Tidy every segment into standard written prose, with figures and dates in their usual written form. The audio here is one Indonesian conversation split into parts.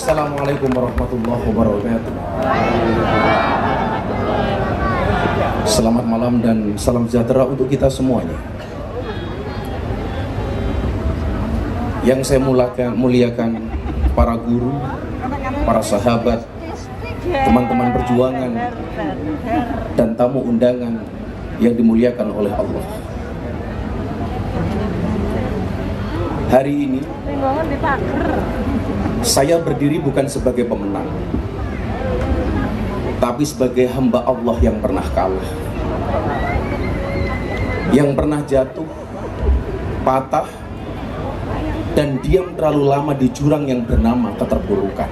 Assalamualaikum warahmatullahi wabarakatuh. Selamat malam dan salam sejahtera untuk kita semuanya. Yang saya muliakan para guru, para sahabat, teman-teman perjuangan, dan tamu undangan yang dimuliakan oleh Allah. Hari ini saya berdiri bukan sebagai pemenang, tapi sebagai hamba Allah yang pernah kalah, yang pernah jatuh, patah, dan diam terlalu lama di jurang yang bernama keterpurukan.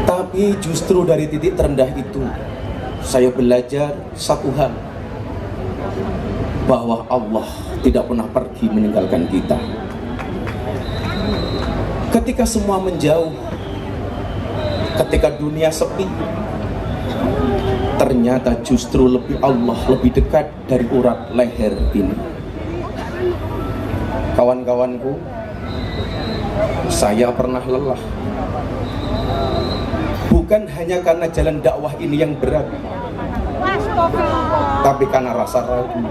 Tapi justru dari titik terendah itu, saya belajar satu hal, bahwa Allah tidak pernah pergi meninggalkan kita. Ketika semua menjauh, ketika dunia sepi, ternyata justru Allah lebih dekat dari urat leher ini. Kawan-kawanku, saya pernah lelah. Bukan hanya karena jalan dakwah ini yang berat, tapi karena rasa ragu.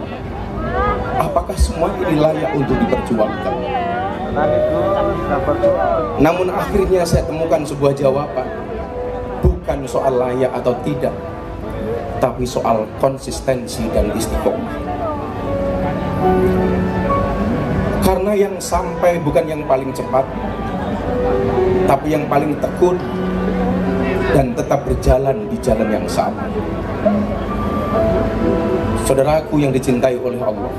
Apakah semua ini layak untuk diperjuangkan? Namun akhirnya saya temukan sebuah jawaban. Bukan soal layak atau tidak, tapi soal konsistensi dan istiqomah. Karena yang sampai bukan yang paling cepat, tapi yang paling tekun dan tetap berjalan di jalan yang sama. Saudaraku yang dicintai oleh Allah,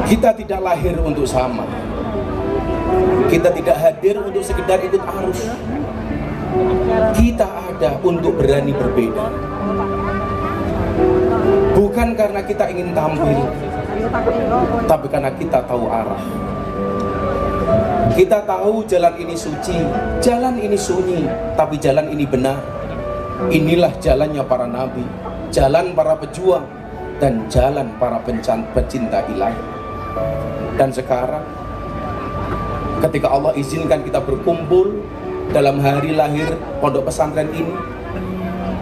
kita tidak lahir untuk sama. Kita tidak hadir untuk sekedar ikut arus. Kita ada untuk berani berbeda. Bukan karena kita ingin tampil, tapi karena kita tahu arah. Kita tahu jalan ini suci, jalan ini sunyi, tapi jalan ini benar. Inilah jalannya para nabi, jalan para pejuang, dan jalan para pecinta ilahi. Dan sekarang, ketika Allah izinkan kita berkumpul dalam hari lahir pondok pesantren ini,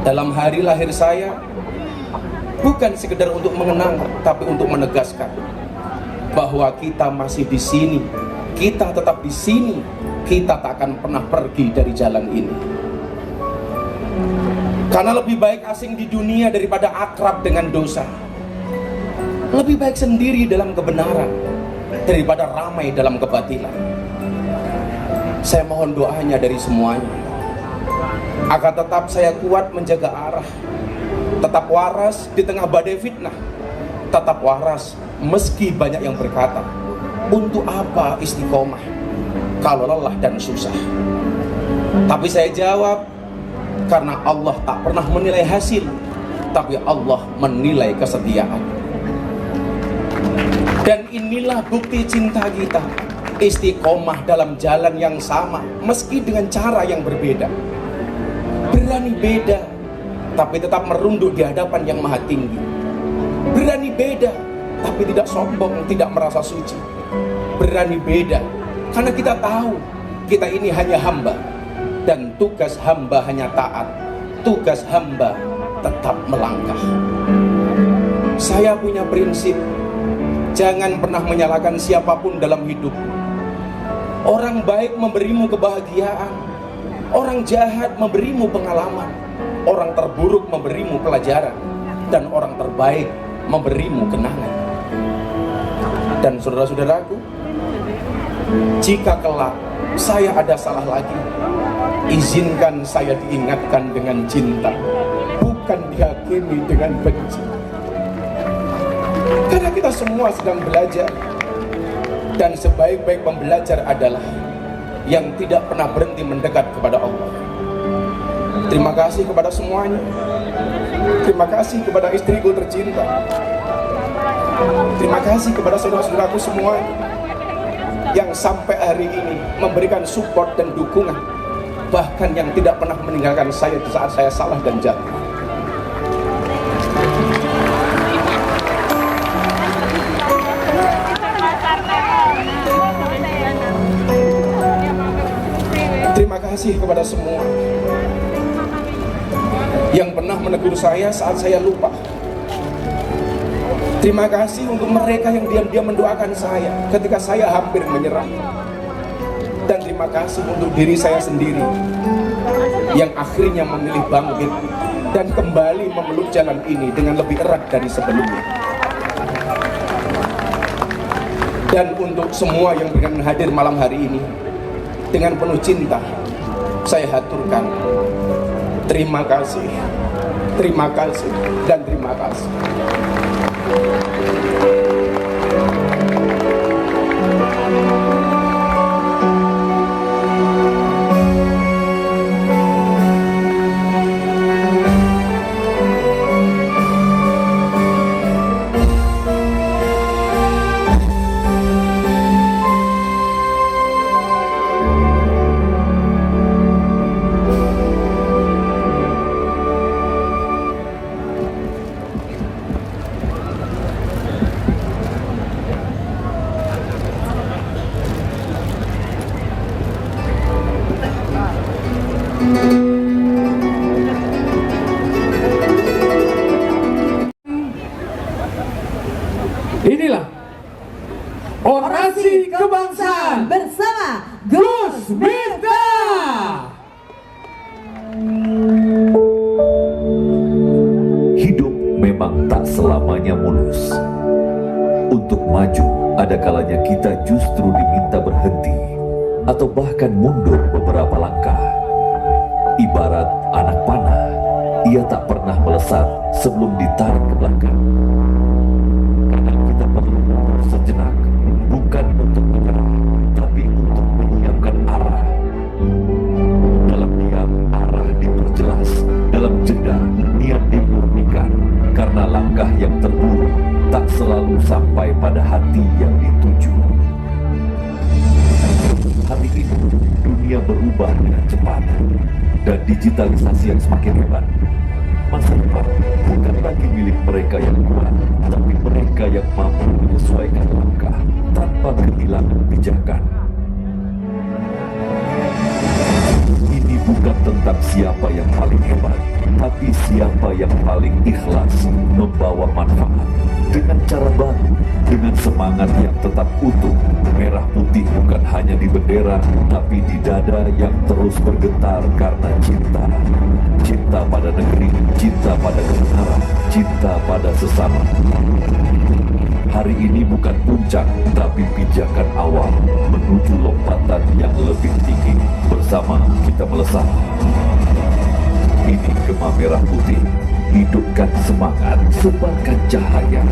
dalam hari lahir saya, bukan sekedar untuk mengenang, tapi untuk menegaskan bahwa kita masih di sini, kita tetap di sini, kita tak akan pernah pergi dari jalan ini. Karena lebih baik asing di dunia daripada akrab dengan dosa. Lebih baik sendiri dalam kebenaran daripada ramai dalam kebatilan. Saya mohon doanya dari semuanya, agar tetap saya kuat menjaga arah, tetap waras di tengah badai fitnah, tetap waras meski banyak yang berkata, untuk apa istiqomah kalau lelah dan susah? Tapi saya jawab, karena Allah tak pernah menilai hasil, tapi Allah menilai kesetiaan. Dan inilah bukti cinta kita, istiqomah dalam jalan yang sama, meski dengan cara yang berbeda. Berani beda, tapi tetap merunduk di hadapan yang maha tinggi. Berani beda, tapi tidak sombong, tidak merasa suci. Berani beda, karena kita tahu kita ini hanya hamba, dan tugas hamba hanya taat, tugas hamba tetap melangkah. Saya punya prinsip, jangan pernah menyalahkan siapapun dalam hidup. Orang baik memberimu kebahagiaan, orang jahat memberimu pengalaman, orang terburuk memberimu pelajaran, dan orang terbaik memberimu kenangan. Dan saudara-saudaraku, jika kelak saya ada salah lagi, izinkan saya diingatkan dengan cinta, bukan dihakimi dengan benci. Karena kita semua sedang belajar, dan sebaik-baik pembelajar adalah yang tidak pernah berhenti mendekat kepada Allah. Terima kasih kepada semuanya. Terima kasih kepada istriku tercinta. Terima kasih kepada saudara-saudaraku semua yang sampai hari ini memberikan support dan dukungan, bahkan yang tidak pernah meninggalkan saya di saat saya salah dan jatuh. kasih kepada semua yang pernah menegur saya saat saya lupa. Terima kasih untuk mereka yang diam-diam mendoakan saya ketika saya hampir menyerah. Dan terima kasih untuk diri saya sendiri yang akhirnya memilih bangkit dan kembali memeluk jalan ini dengan lebih erat dari sebelumnya. Dan untuk semua yang berkenan hadir malam hari ini, dengan penuh cinta saya haturkan terima kasih, dan terima kasih. Inilah orasi kebangsaan bersama Gus Miftah. Hidup memang tak selamanya mulus. Untuk maju, ada kalanya kita justru diminta berhenti atau bahkan mundur beberapa langkah. Ibarat anak panah, ia tak pernah melesat sebelum ditarik ke belakang. Karena kita perlu mundur sejenak, bukan untuk menyerah, tapi untuk menyiapkan arah. Dalam diam, arah diperjelas. Dalam jeda, niat dimurnikan. Karena langkah yang terburu tak selalu sampai pada hati yang dituju. Hari ini, dunia berubah dengan cepat dan digitalisasi yang semakin hebat. Masa depan bukan lagi milik mereka yang kuat, tapi mereka yang mampu menyesuaikan langkah tanpa kehilangan pijakan. Ini bukan tentang siapa yang paling hebat, tapi siapa yang paling ikhlas membawa manfaat dengan cara baru, dengan semangat yang tetap utuh. Merah putih bukan hanya di bendera, tapi di dada yang terus bergetar karena cinta. Cinta pada negeri, cinta pada kebenaran, cinta pada sesama. Hari ini bukan puncak, tapi pijakan awal menuju lompatan yang lebih tinggi. Bersama kita melesat. Ini Gema Merah Putih. Hidupkan semangat, sebarkan cahaya.